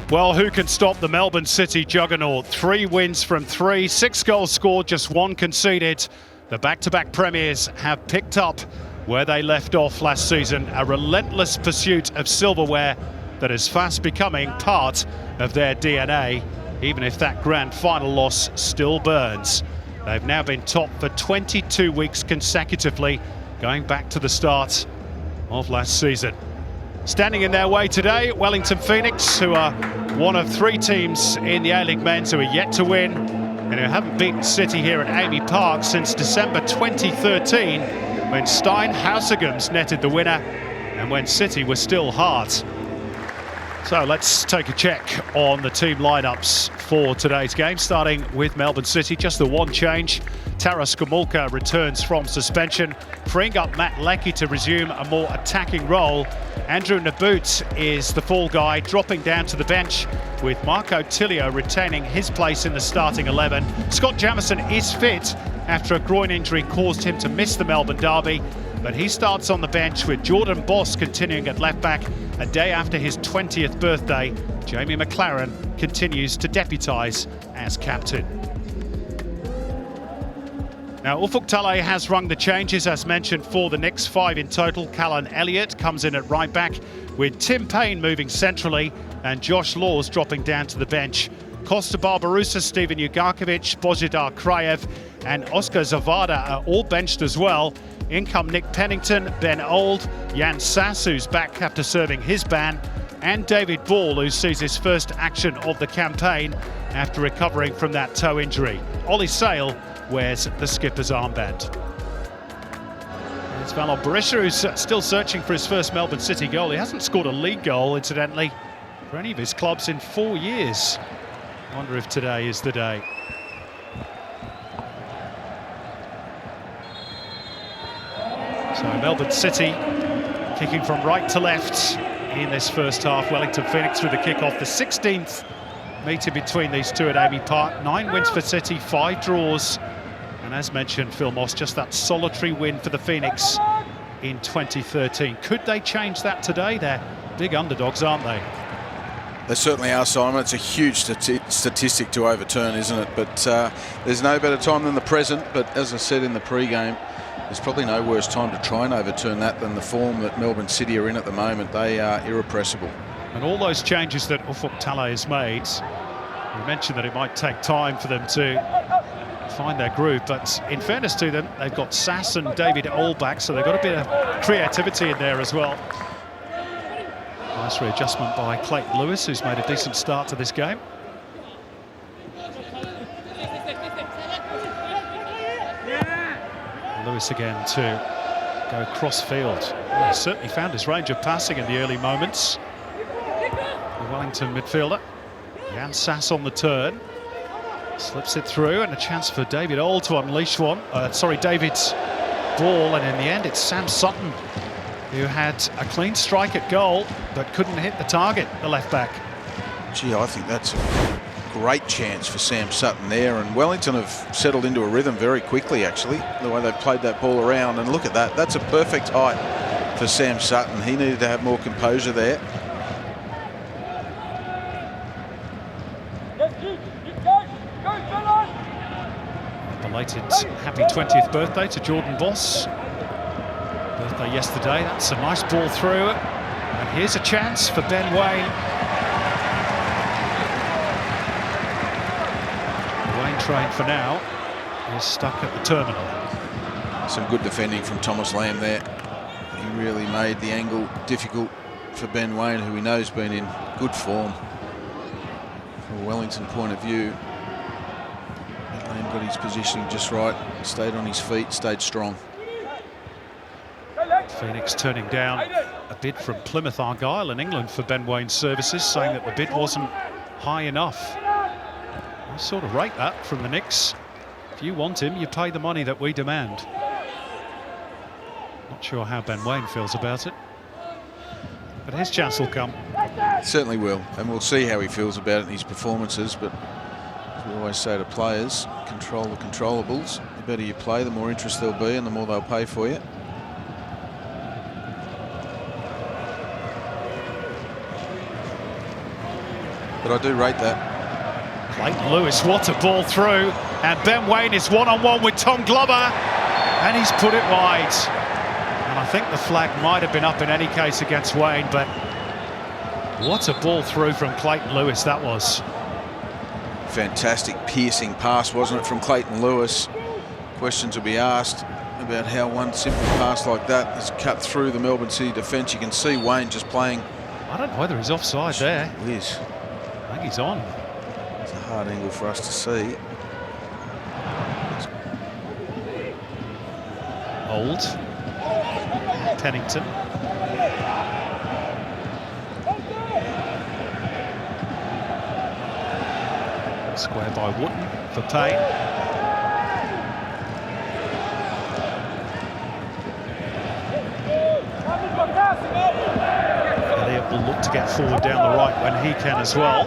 Well, who can stop the Melbourne City juggernaut? 3 wins from 3, 6 goals scored, just 1 conceded. The back-to-back premiers have picked up where they left off last season, a relentless pursuit of silverware that is fast becoming part of their DNA, even if that grand final loss still burns. They've now been top for 22 weeks consecutively, going back to the start of last season. Standing in their way today, Wellington Phoenix, who are one of 3 teams in the A-League Men's who are yet to win and who haven't beaten City here at Amy Park since December 2013, when Stein Hausigams netted the winner and when City was still hard. So let's take a check on the team lineups for today's game, starting with Melbourne City. Just the one change. Taras Gomulka returns from suspension, freeing up Matt Leckie to resume a more attacking role. Andrew Naboot is the fall guy, dropping down to the bench, with Marco Tilio retaining his place in the starting 11. Scott Jamieson is fit after a groin injury caused him to miss the Melbourne derby, but he starts on the bench with Jordan Boss continuing at left back. A day after his 20th birthday, Jamie McLaren continues to deputise as captain. Now, Ufuk Talay has rung the changes, as mentioned, for the next 5 in total. Callan Elliott comes in at right back, with Tim Payne moving centrally and Josh Laws dropping down to the bench. Costa Barbarousa, Steven Ugarkovic, Bozidar Kraev and Oscar Zavada are all benched as well. In come Nick Pennington, Ben Old, Jan Sass, who's back after serving his ban, and David Ball, who sees his first action of the campaign after recovering from that toe injury. Ollie Sale wears the skipper's armband. It's Valon Berisha, who's still searching for his first Melbourne City goal. He hasn't scored a league goal, incidentally, for any of his clubs in 4 years. I wonder if today is the day. So Melbourne City kicking from right to left in this first half. Wellington Phoenix through the kick-off. The 16th meeting between these two at Amy Park. 9 wins for City, 5 draws. And as mentioned, Phil Moss, just that solitary win for the Phoenix in 2013. Could they change that today? They're big underdogs, aren't they? They certainly are, Simon. It's a huge statistic to overturn, isn't it? But there's no better time than the present. But as I said in the pre-game, there's probably no worse time to try and overturn that than the form that Melbourne City are in at the moment. They are irrepressible. And all those changes that Ufuk Talay has made, we mentioned that it might take time for them to find their groove, but in fairness to them, they've got Sass and David Old back, so they've got a bit of creativity in there as well. Nice readjustment by Clayton Lewis, who's made a decent start to this game. Lewis again to go cross field. Well, he certainly found his range of passing in the early moments. The Wellington midfielder, Jan Sass on the turn. Slips it through, and a chance for David Old to unleash one. David's ball, and in the end it's Sam Sutton who had a clean strike at goal but couldn't hit the target, the left back. Gee, I think that's a great chance for Sam Sutton there, and Wellington have settled into a rhythm very quickly, actually, the way they've played that ball around. And look at that, that's a perfect height for Sam Sutton. He needed to have more composure there. Belated happy 20th birthday to Jordan Boss. Birthday yesterday. That's a nice ball through. And here's a chance for Ben Waine. The Waine train for now is stuck at the terminal. Some good defending from Thomas Lamb there. He really made the angle difficult for Ben Waine, who we know has been in good form. From a Wellington point of view, Lamb got his positioning just right, stayed on his feet, stayed strong. Phoenix turning down a bid from Plymouth Argyle in England for Ben Waine's services, saying that the bid wasn't high enough. I sort of rate that from the Knicks. If you want him, you pay the money that we demand. Not sure how Ben Waine feels about it, but his chance will come. Certainly will, and we'll see how he feels about it in his performances. But as we always say to players, control the controllables. The better you play, the more interest there'll be and the more they'll pay for you. but I do rate that. Clayton Lewis, what a ball through, and Ben Wayne is one-on-one with Tom Glover, and he's put it wide. And I think the flag might have been up in any case against Wayne, but what a ball through from Clayton Lewis that was. Fantastic piercing pass, wasn't it, from Clayton Lewis? Questions will be asked about how one simple pass like that has cut through the Melbourne City defence. You can see Wayne just playing. I don't know whether he's offside there. He is. I think he's on. It's a hard angle for us to see. Old. Pennington. Square by Wootton for Payne. Elliott will look to get forward down the right when he can as well.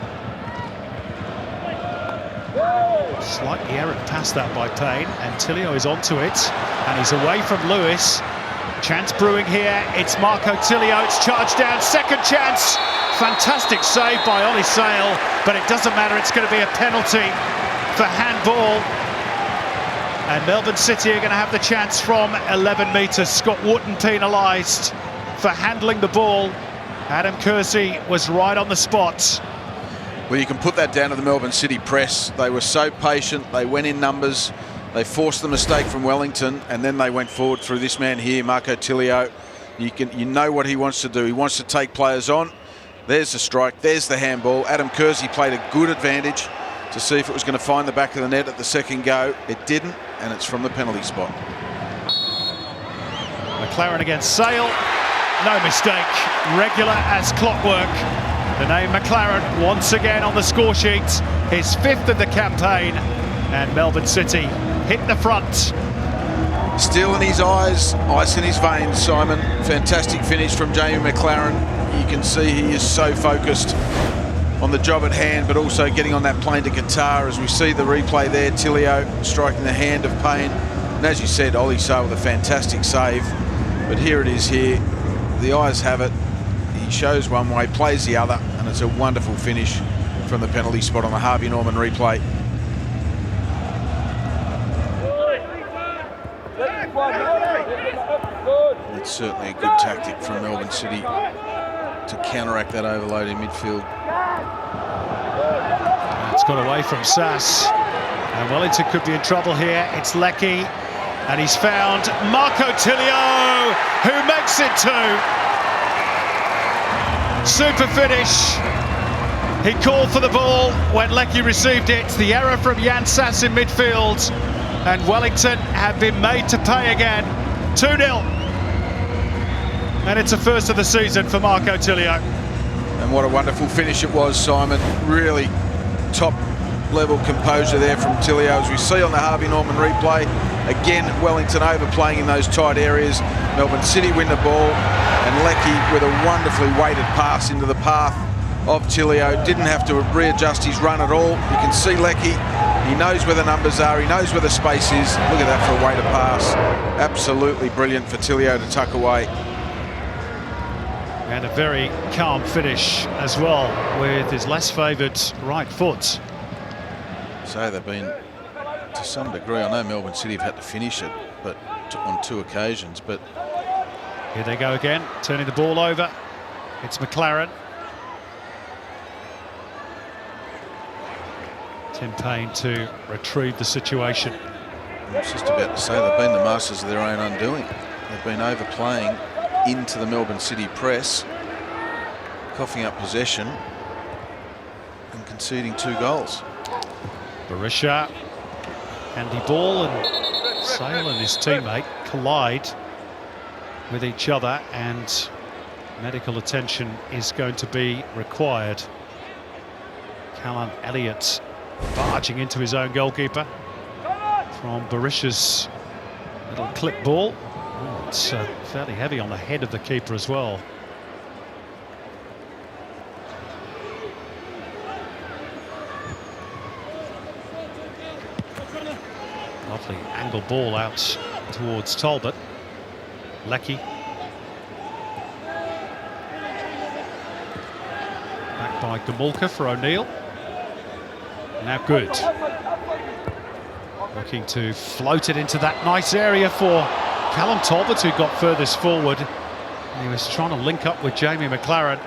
Slightly errant past that by Payne, and Tilio is onto it, and he's away from Lewis. Chance brewing here, it's Marco Tilio, it's charged down, second chance. Fantastic save by Ollie Sale, but it doesn't matter, it's going to be a penalty for handball. And Melbourne City are going to have the chance from 11 metres. Scott Wootton penalised for handling the ball. Adam Kersey was right on the spot. Well, you can put that down to the Melbourne City press. They were so patient, they went in numbers, they forced the mistake from Wellington, and then they went forward through this man here, Marco Tilio. You know what he wants to do. He wants to take players on. There's the strike, there's the handball. Adam Kersey played a good advantage to see if it was going to find the back of the net at the second go. It didn't, and it's from the penalty spot. McLaren against Sale. No mistake, regular as clockwork. The name McLaren once again on the score sheet, his 5th of the campaign, and Melbourne City hit the front. Steel in his eyes, ice in his veins, Simon. Fantastic finish from Jamie McLaren. You can see he is so focused on the job at hand, but also getting on that plane to Qatar. As we see the replay there, Tilio striking the hand of Payne. And as you said, Ollie Sale with a fantastic save. But here it is here. The eyes have it. He shows one way, plays the other, and it's a wonderful finish from the penalty spot on the Harvey Norman replay. It's certainly a good tactic from Melbourne City to counteract that overload in midfield. It's got away from Sass, and Wellington could be in trouble here. It's Leckie, and he's found Marco Tilio, who makes it 2. Super finish. He called for the ball when Leckie received it. The error from Jan Sass in midfield, and Wellington have been made to pay again. 2-0. And it's a first of the season for Marco Tilio. And what a wonderful finish it was, Simon. Really top level composure there from Tilio. As we see on the Harvey Norman replay, again Wellington overplaying in those tight areas. Melbourne City win the ball, and Leckie with a wonderfully weighted pass into the path of Tilio. Didn't have to readjust his run at all. You can see Leckie, he knows where the numbers are, he knows where the space is. Look at that for a weighted pass. Absolutely brilliant for Tilio to tuck away. And a very calm finish as well, with his less favoured right foot. So they've been, to some degree, I know Melbourne City have had to finish it, but on 2 occasions. But here they go again, turning the ball over. It's McLaren. Tim Payne to retrieve the situation. I was just about to say, they've been the masters of their own undoing. They've been overplaying into the Melbourne City press, coughing up possession and conceding 2 goals. Barisha, handy ball, and Sale and his teammate collide with each other, and medical attention is going to be required. Callan Elliott barging into his own goalkeeper from Barisha's little clip ball. Oh, it's fairly heavy on the head of the keeper as well. Lovely angle ball out towards Talbot. Leckie. Back by Gamulka for O'Neill. Now good. Looking to float it into that nice area for Callum Talbot, who got furthest forward. And he was trying to link up with Jamie McLaren.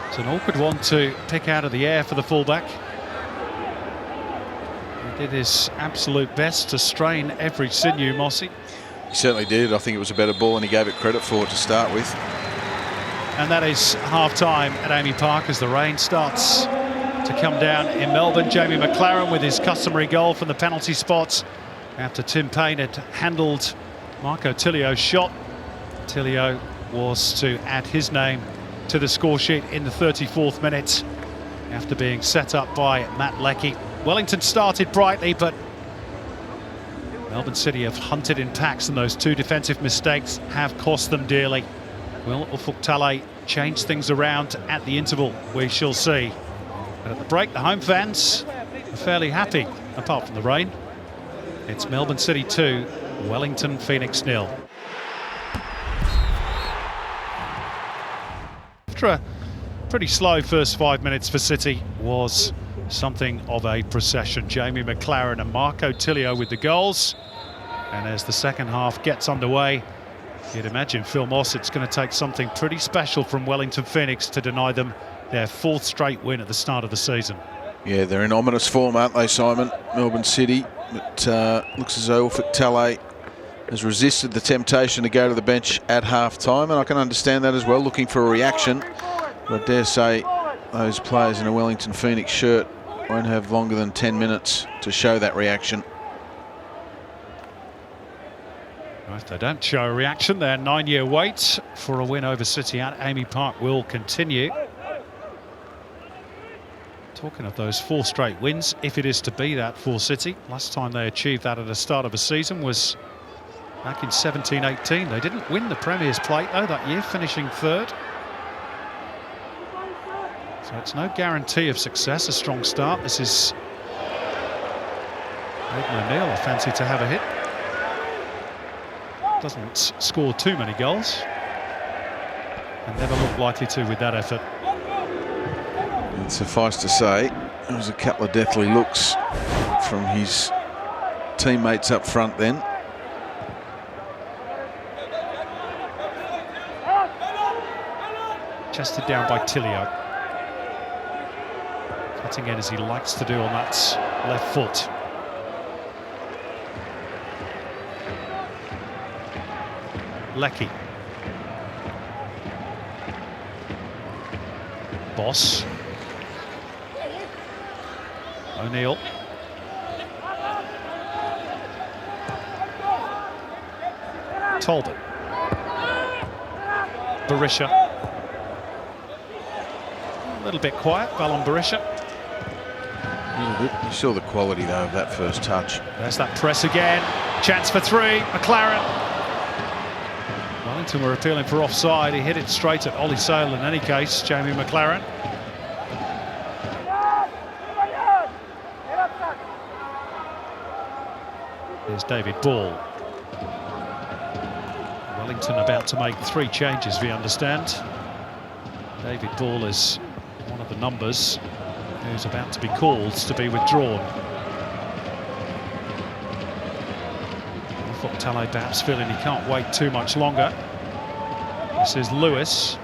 It's an awkward one to pick out of the air for the fullback. He did his absolute best to strain every sinew, Mossy. He certainly did. I think it was a better ball than he gave it credit for to start with. And that is half-time at Amy Park as the rain starts to come down in Melbourne. Jamie McLaren with his customary goal from the penalty spot after Tim Payne had handled Marco Tilio's shot. Tilio was to add his name to the score sheet in the 34th minute after being set up by Matt Leckie. Wellington started brightly, but Melbourne City have hunted in packs, and those two defensive mistakes have cost them dearly. Will Ufuk-Talay change things around at the interval? We shall see. But at the break, the home fans are fairly happy, apart from the rain. It's Melbourne City 2, Wellington Phoenix 0. After a pretty slow first 5 minutes for City, was something of a procession. Jamie McLaren and Marco Tilio with the goals. And as the second half gets underway, you'd imagine, Phil Moss, it's going to take something pretty special from Wellington Phoenix to deny them their fourth straight win at the start of the season. Yeah, they're in ominous form, aren't they, Simon? Melbourne City. It looks as though Ufuk-Talay has resisted the temptation to go to the bench at half-time, and I can understand that as well, looking for a reaction. But I dare say those players in a Wellington Phoenix shirt won't have longer than 10 minutes to show that reaction. If they don't show a reaction, their 9-year wait for a win over City at Amy Park will continue. Talking of those 4 straight wins, if it is to be that for City, last time they achieved that at the start of a season was back in 17-18. They didn't win the Premier's Plate though that year, finishing 3rd. So it's no guarantee of success, a strong start. This is Aidan O'Neill, a fancy to have a hit. Doesn't score too many goals and never looked likely to with that effort. And suffice to say, there was a couple of deathly looks from his teammates up front then. Chested down by Tilio. Cutting in as he likes to do on that left foot. Leckie. Boss. O'Neill. Talbot. Berisha. A little bit quiet, Ballon Berisha. A little bit. You saw the quality though of that first touch. There's that press again. Chance for 3. McLaren. Wellington were appealing for offside. He hit it straight at Ollie Sale in any case, Jamie McLaren. Here's David Ball. Wellington about to make 3 changes, we understand. David Ball is one of the numbers who's about to be called to be withdrawn. Ufuk-Talay perhaps feeling he can't wait too much longer. This is Lewis.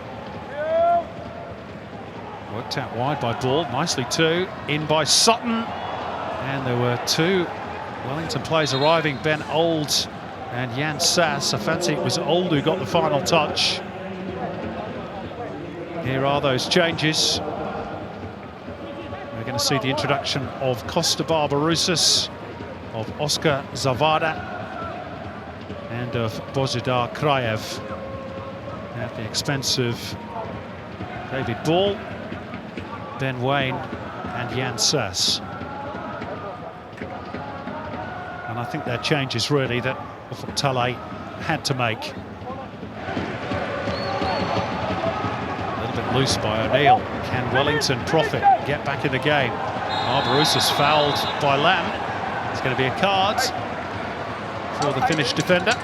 Worked out wide by Ball, nicely too. In by Sutton. And there were 2 Wellington players arriving, Ben Old and Jan Sass. I fancy it was Old who got the final touch. Here are those changes. We're going to see the introduction of Costa Barbarouses, of Oscar Zavada, and of Bozidar Kraev at the expense of David Ball, Ben Wayne and Jan Sass. And I think they're changes really that Ufuk-Talay had to make. A little bit loose by O'Neill. Can Wellington profit, get back in the game? Barbarouses fouled by Lam. It's going to be a card for the Finnish defender.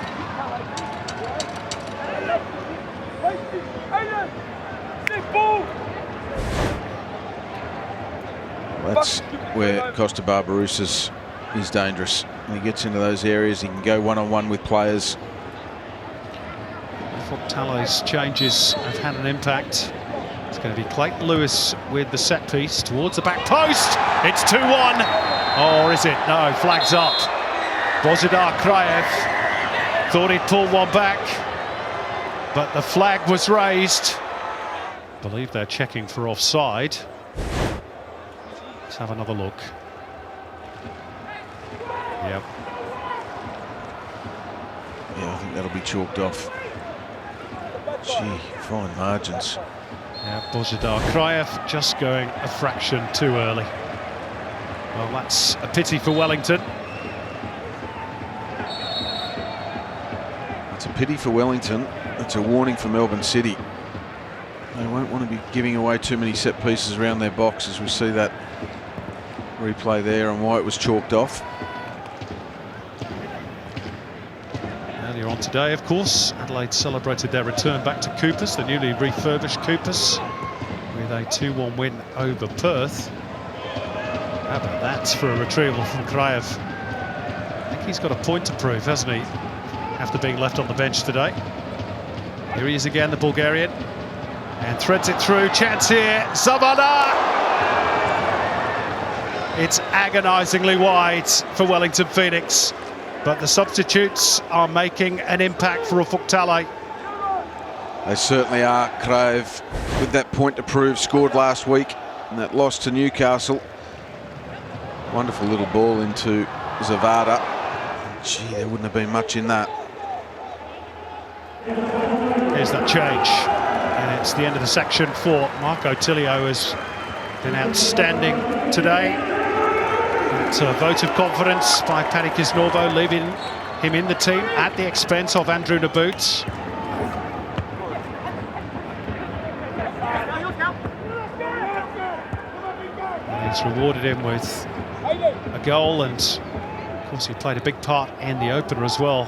That's where Costa Barbarouses is dangerous. When he gets into those areas, he can go one-on-one with players. Fontale's changes have had an impact. It's going to be Clayton Lewis with the set piece towards the back post. It's 2-1. Or is it? No, flags up. Bozidar Kraev thought he'd pull one back, but the flag was raised. I believe they're checking for offside. Let's have another look. Yep. Yeah, I think that'll be chalked off. Gee, fine margins. Yeah, Bozidar Kraev just going a fraction too early. Well, that's a pity for Wellington. It's a pity for Wellington. It's a warning for Melbourne City. They won't want to be giving away too many set pieces around their box, as we see that replay there and why it was chalked off. Earlier on today, of course, Adelaide celebrated their return back to Coopers, the newly refurbished Coopers, with a 2-1 win over Perth. How about that for a retrieval from Kraev? I think he's got a point to prove, hasn't he, after being left on the bench today. Here he is again, the Bulgarian, and threads it through. Chance here, Zavada! It's agonisingly wide for Wellington Phoenix, but the substitutes are making an impact for Fontale. They certainly are. Kraev, with that point to prove, scored last week and that loss to Newcastle. Wonderful little ball into Zavada. Gee, there wouldn't have been much in that. Here's that change, and it's the end of the section for Marco Tilio, has been outstanding today. It's a vote of confidence by Paddy Kisnorbo, leaving him in the team at the expense of Andrew Naboot. And he's rewarded him with a goal, and of course he played a big part in the opener as well.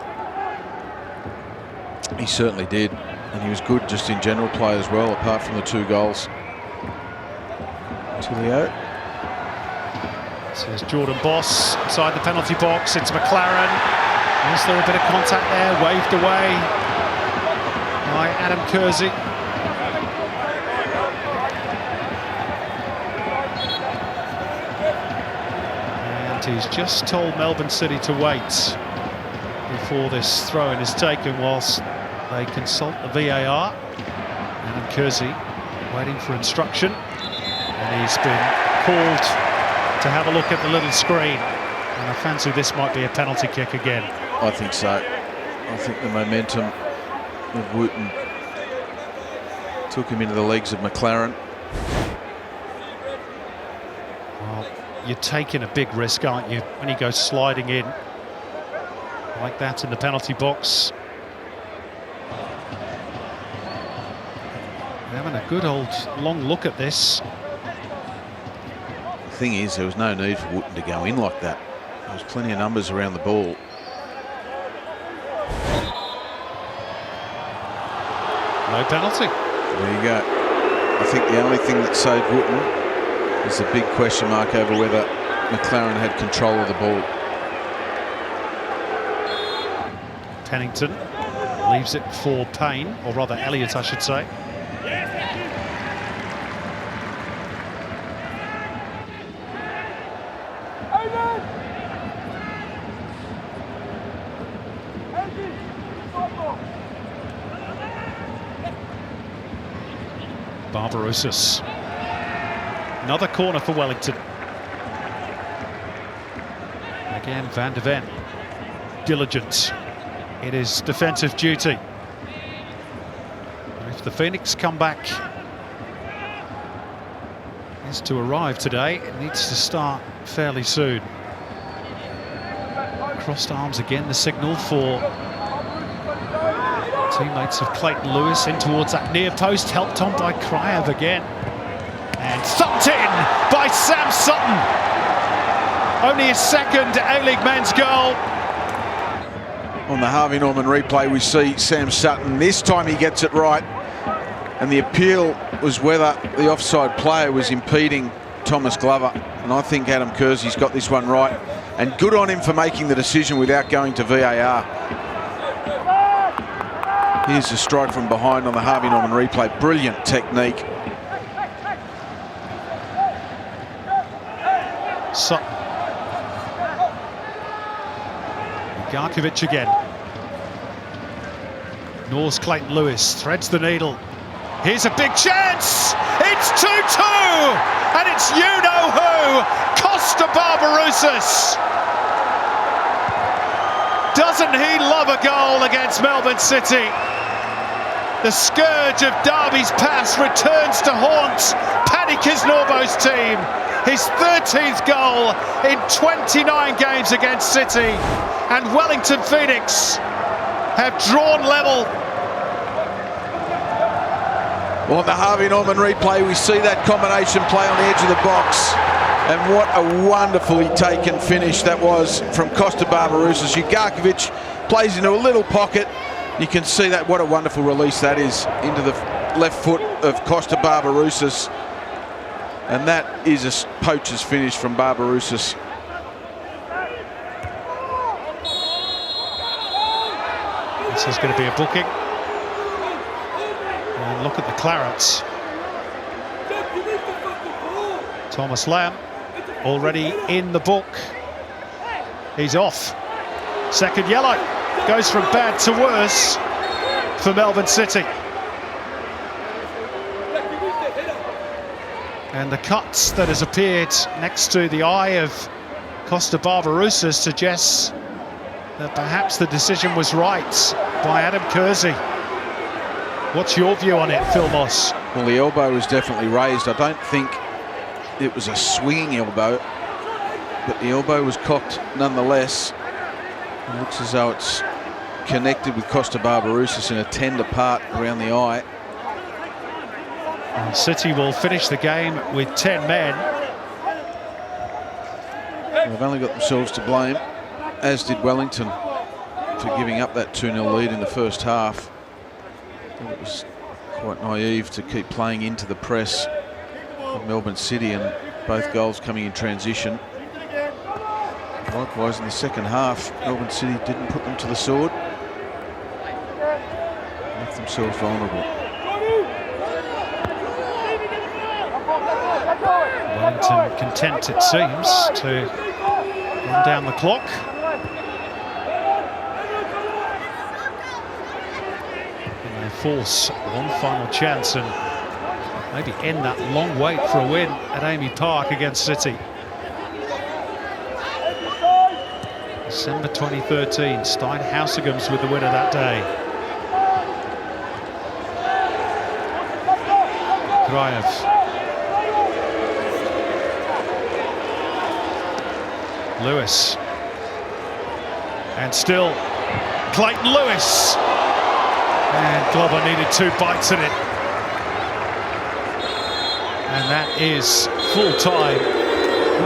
He certainly did, and he was good just in general play as well, apart from the 2 goals. Tilio. So there's Jordan Boss inside the penalty box. It's McLaren. Is there a bit of contact there? Waved away by Adam Kersey. And he's just told Melbourne City to wait before this throw-in is taken whilst they consult the VAR. Adam Kersey waiting for instruction, and he's been called to have a look at the little screen, and I fancy this might be a penalty kick again. I think so. I think the momentum of Wooten took him into the legs of McLaren. Well, you're taking a big risk, aren't you, when he goes sliding in like that in the penalty box. They're having a good old long look at this. The thing is, there was no need for Wooten to go in like that. There was plenty of numbers around the ball. No penalty. There you go. I think the only thing that saved Wooten is the big question mark over whether McLaren had control of the ball. Pennington leaves it for Payne, or rather Elliott, I should say. Barbarouses. Another corner for Wellington. Again, Van de Ven. Diligent in his defensive duty. If the Phoenix comeback is to arrive today, it needs to start fairly soon. Crossed arms again, the signal for teammates of Clayton Lewis in towards that near post, helped on by Kraev again. And thumped in by Sam Sutton. Only his second A-League men's goal. On the Harvey Norman replay, we see Sam Sutton. This time he gets it right. And the appeal was whether the offside player was impeding Thomas Glover, and I think Adam Kersey's got this one right, and good on him for making the decision without going to VAR. Here's a strike from behind on the Harvey Norman replay. Brilliant technique. Sutton. Garkovic again. Nor's Clayton Lewis threads the needle. Here's a big chance! It's 2-2! And it's you-know-who! Costa Barbarouses! Doesn't he love a goal against Melbourne City? The scourge of Derby's past returns to haunt Paddy Kisnorbo's team. His 13th goal in 29 games against City. And Wellington Phoenix have drawn level. Well, on the Harvey Norman replay, we see that combination play on the edge of the box. And what a wonderfully taken finish that was from Costa Barbarouses. Garkovic plays into a little pocket. You can see that, what a wonderful release that is into the left foot of Costa Barbarouses. And that is a poacher's finish from Barbarouses. This is going to be a booking. And look at the clarets. Thomas Lamb already in the book. He's off. Second yellow. Goes from bad to worse for Melbourne City. And the cuts that has appeared next to the eye of Costa Barbarouses suggests that perhaps the decision was right by Adam Kersey. What's your view on it, Phil Moss? Well, the elbow was definitely raised. I don't think it was a swinging elbow, but the elbow was cocked nonetheless. It looks as though it's connected with Costa Barbarouses in a tender part around the eye. And City will finish the game with 10 men. They've only got themselves to blame, as did Wellington, for giving up that 2-0 lead in the first half. I think it was quite naive to keep playing into the press of Melbourne City, and both goals coming in transition. Likewise, in the second half, Melbourne City didn't put them to the sword. Left themselves vulnerable. Wellington content, it seems, to run down the clock. And they force one final chance and maybe end that long wait for a win at Amy Park against City. December 2013, Stein Housigham's with the winner that day. Kraev. Lewis. And still Clayton Lewis. And Glover needed 2 bites at it. And that is full time.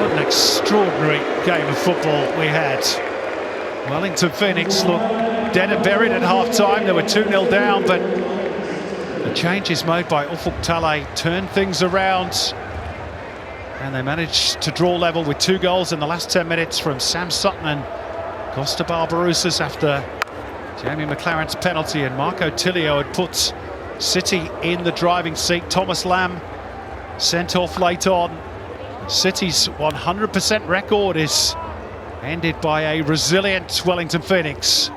What an extraordinary game of football we had. Wellington Phoenix looked dead and buried at half-time. They were 2-0 down, but the changes made by Ufuk Talay turned things around. And they managed to draw level with 2 goals in the last 10 minutes from Sam Sutton and Costa Barbarouses after Jamie McLaren's penalty, and Marco Tilio had put City in the driving seat. Thomas Lamb sent off late on. City's 100% record is ended by a resilient Wellington Phoenix.